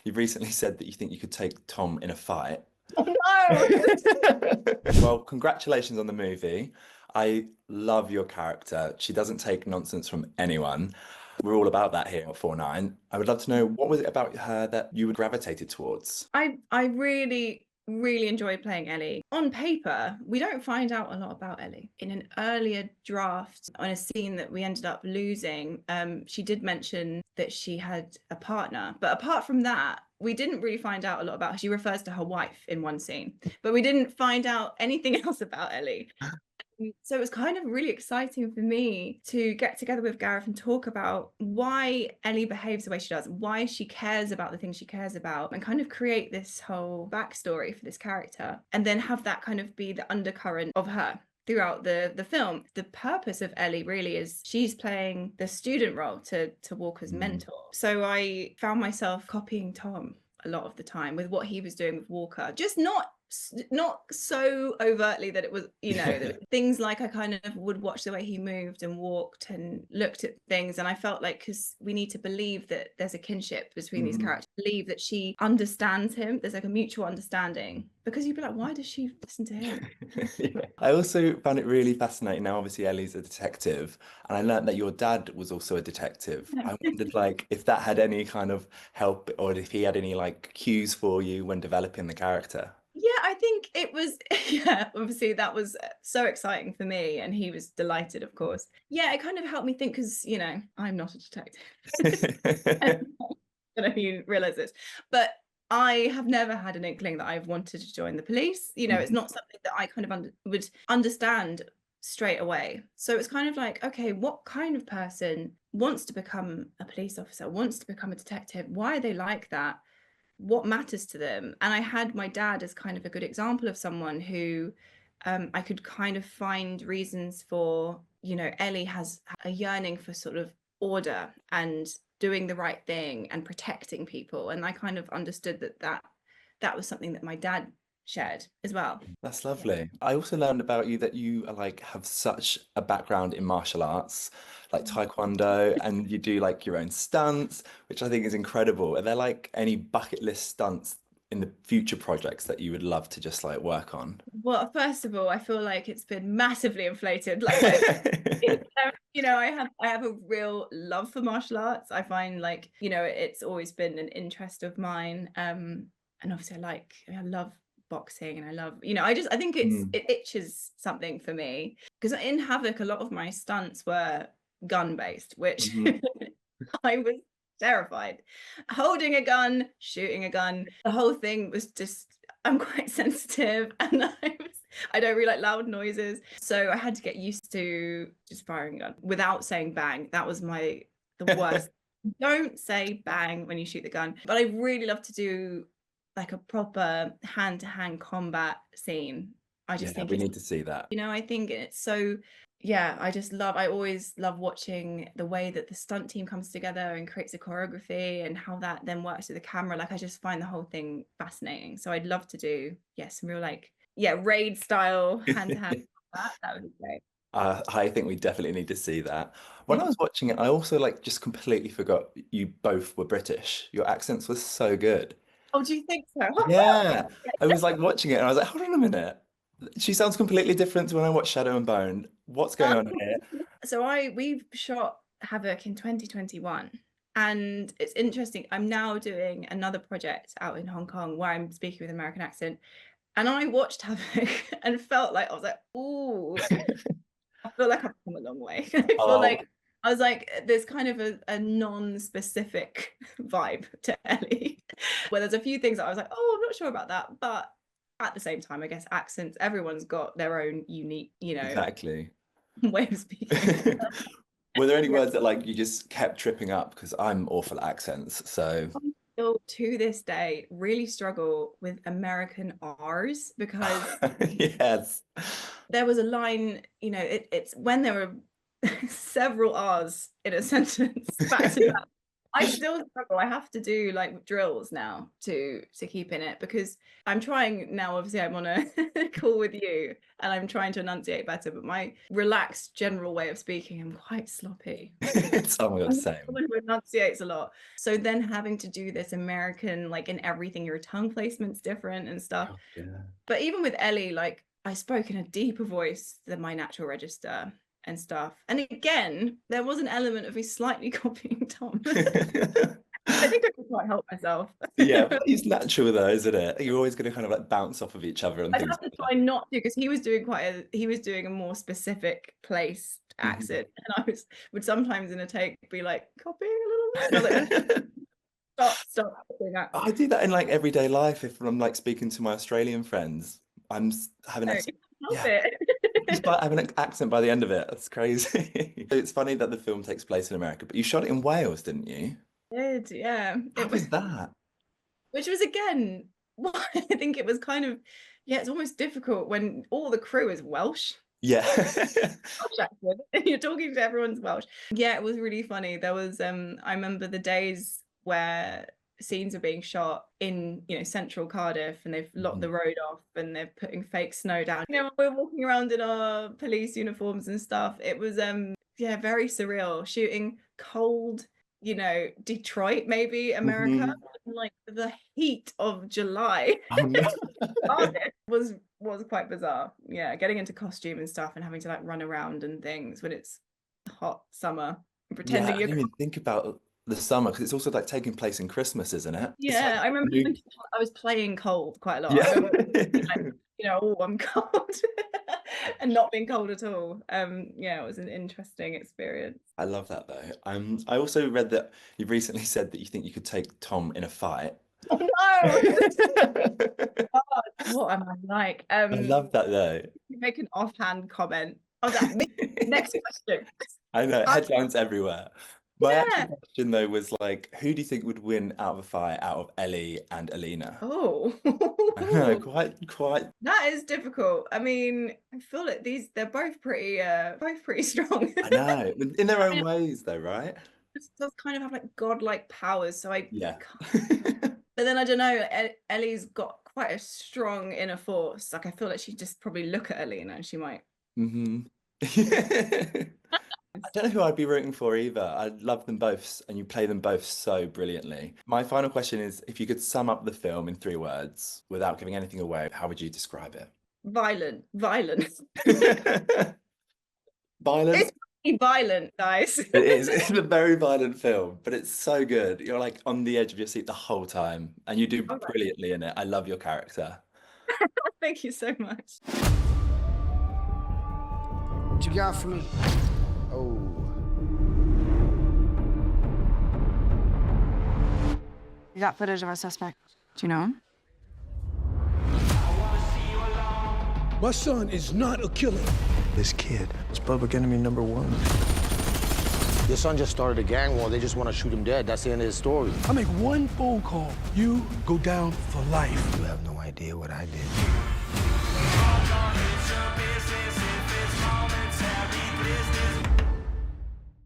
You've recently said that you think you could take Tom in a fight. Oh no! Well, congratulations on the movie. I love your character. She doesn't take nonsense from anyone. We're all about that here at 49. I would love to know, what was it about her that you gravitated towards? I really enjoyed playing Ellie. On paper, we don't find out a lot about Ellie. In an earlier draft, on a scene that we ended up losing, she did mention that she had a partner. But apart from that, we didn't really find out a lot about her. She refers to her wife in one scene, but we didn't find out anything else about Ellie. So it was kind of really exciting for me to get together with Gareth and talk about why Ellie behaves the way she does, why she cares about the things she cares about, and kind of create this whole backstory for this character, and then have that kind of be the undercurrent of her throughout the film. The purpose of Ellie really is she's playing the student role to Walker's mentor. So I found myself copying Tom a lot of the time with what he was doing with Walker, just not so overtly that it was, that things like I kind of would watch the way he moved and walked and looked at things, and I felt like, because we need to believe that there's a kinship between these characters, believe that she understands him, there's like a mutual understanding, because you'd be like, why does she listen to him? Yeah. I also found it really fascinating. Now, obviously, Ellie's a detective, and I learned that your dad was also a detective. I wondered, like, if that had any kind of help, or if he had any like cues for you when developing the character. Yeah, I think it was, yeah, obviously that was so exciting for me, and he was delighted, of course. Yeah, it kind of helped me think, because, I'm not a detective. I don't know if you realize this, but I have never had an inkling that I've wanted to join the police. It's not something that I kind of would understand straight away. So it's kind of like, okay, what kind of person wants to become a police officer, wants to become a detective? Why are they like that? What matters to them? And I had my dad as kind of a good example of someone who I could kind of find reasons for. Ellie has a yearning for sort of order and doing the right thing and protecting people, and I kind of understood that was something that my dad shared as well. That's Yeah. lovely. I also learned about you that you like have such a background in martial arts, like Taekwondo, and you do like your own stunts, which I think is incredible. Are there like any bucket list stunts in the future projects that you would love to just like work on? Well, first of all, I feel like it's been massively inflated. Like I have a real love for martial arts. I find, like, it's always been an interest of mine. And obviously I love boxing, and I love, I think Mm. it itches something for me, because in Havoc a lot of my stunts were gun based, which Mhm. I was terrified. Holding a gun, shooting a gun, the whole thing was just, I'm quite sensitive, and I don't really like loud noises. So I had to get used to just firing a gun without saying bang. That was the worst. Don't say bang when you shoot the gun. But I really love to do like a proper hand-to-hand combat scene. I just Yeah, think we it's, need to see that. I think it's so, yeah, I always love watching the way that the stunt team comes together and creates a choreography, and how that then works with the camera. Like, I just find the whole thing fascinating. So I'd love to do, yeah, some real, like, yeah, raid style hand to hand combat. That would be great. I think we definitely need to see that. When I was watching it, I also like just completely forgot you both were British. Your accents were so good. Oh, do you think so? Yeah, I was like watching it and I was like, hold on a minute. She sounds completely different to when I watched Shadow and Bone. What's going on here? So we've shot Havoc in 2021, and it's interesting. I'm now doing another project out in Hong Kong where I'm speaking with an American accent, and I watched Havoc and felt like, I was like, "Ooh, I feel like I've come a long way." Oh, I was like, there's kind of a non-specific vibe to Ellie, where there's a few things that I was like, "Oh, I'm not sure about that," but at the same time, I guess accents, everyone's got their own unique, exactly. way of speaking. Were there any Yeah. words that like you just kept tripping up? Because I'm awful at accents. So I still to this day really struggle with American R's, because yes. there was a line, it's when there were several R's in a sentence back to back. I still struggle. I have to do like drills now to keep in it, because I'm trying now. Obviously, I'm on a call with you and I'm trying to enunciate better, but my relaxed general way of speaking, I'm quite sloppy. Oh my God, I'm same. someone who enunciates a lot. So then having to do this American, like in everything, your tongue placement's different and stuff. Oh, yeah. But even with Ellie, like I spoke in a deeper voice than my natural register and stuff. And again, there was an element of me slightly copying Tom. I think I could quite help myself. Yeah, but it's natural though, isn't it? You're always going to kind of like bounce off of each other and I'd things have to like try not to, because he was doing a more specific place that. accent, and I would sometimes in a take be like copying a little bit. And I was like, stop doing that. I do that in like everyday life. If I'm like speaking to my Australian friends, having No, accent. help Yeah, just it. by having an accent by the end of it. That's crazy. It's funny that the film takes place in America, but you shot it in Wales, didn't you? Did, yeah. How It was, was that? which was again, well, I think it was kind of, yeah, it's almost difficult when all the crew is Welsh. Yeah. Welsh accent, and you're talking to everyone's Welsh. Yeah, it was really funny. There was I remember the days where scenes are being shot in, central Cardiff, and they've locked the road off and they're putting fake snow down. We're walking around in our police uniforms and stuff. It was yeah, very surreal, shooting cold, Detroit, maybe America, Mhm. in like the heat of July. Oh no. Cardiff was quite bizarre. Yeah, getting into costume and stuff and having to like run around and things when it's hot summer and Yeah, pretending I you're didn't even think about the summer because it's also like taking place in Christmas, isn't it? It's like yeah, I remember new. I was playing cold quite a lot. I Yeah. remember like, oh, I'm cold and not being cold at all. Yeah, it was an interesting experience. I love that though. I also read that you recently said that you think you could take Tom in a fight. Oh no! God, what am I like? I love that though. Make an offhand comment. I was like, next question. I know, headlines everywhere. My actual Yeah. question though was like, who do you think would win out of a fight out of Ellie and Alina? Oh. I know, quite. That is difficult. I mean, I feel like they're both pretty strong. I know, in their own ways though, right? This does kind of have like godlike powers, so I Yeah. can't. But then I don't know, Ellie's got quite a strong inner force. Like I feel like she'd just probably look at Ellie and she might. Hmm. I don't know who I'd be rooting for either. I love them both, and you play them both so brilliantly. My final question is, if you could sum up the film in 3 words without giving anything away, how would you describe it? Violent. Violent? It's pretty violent, guys. It is. It's a very violent film, but it's so good. You're like on the edge of your seat the whole time, and you do All right. brilliantly in it. I love your character. Thank you so much. What you got for me? Oh. We got footage of our suspect. Do you know him? My son is not a killer. This kid is public enemy #1. Your son just started a gang war. They just want to shoot him dead. That's the end of his story. I make one phone call, you go down for life. You have no idea what I did.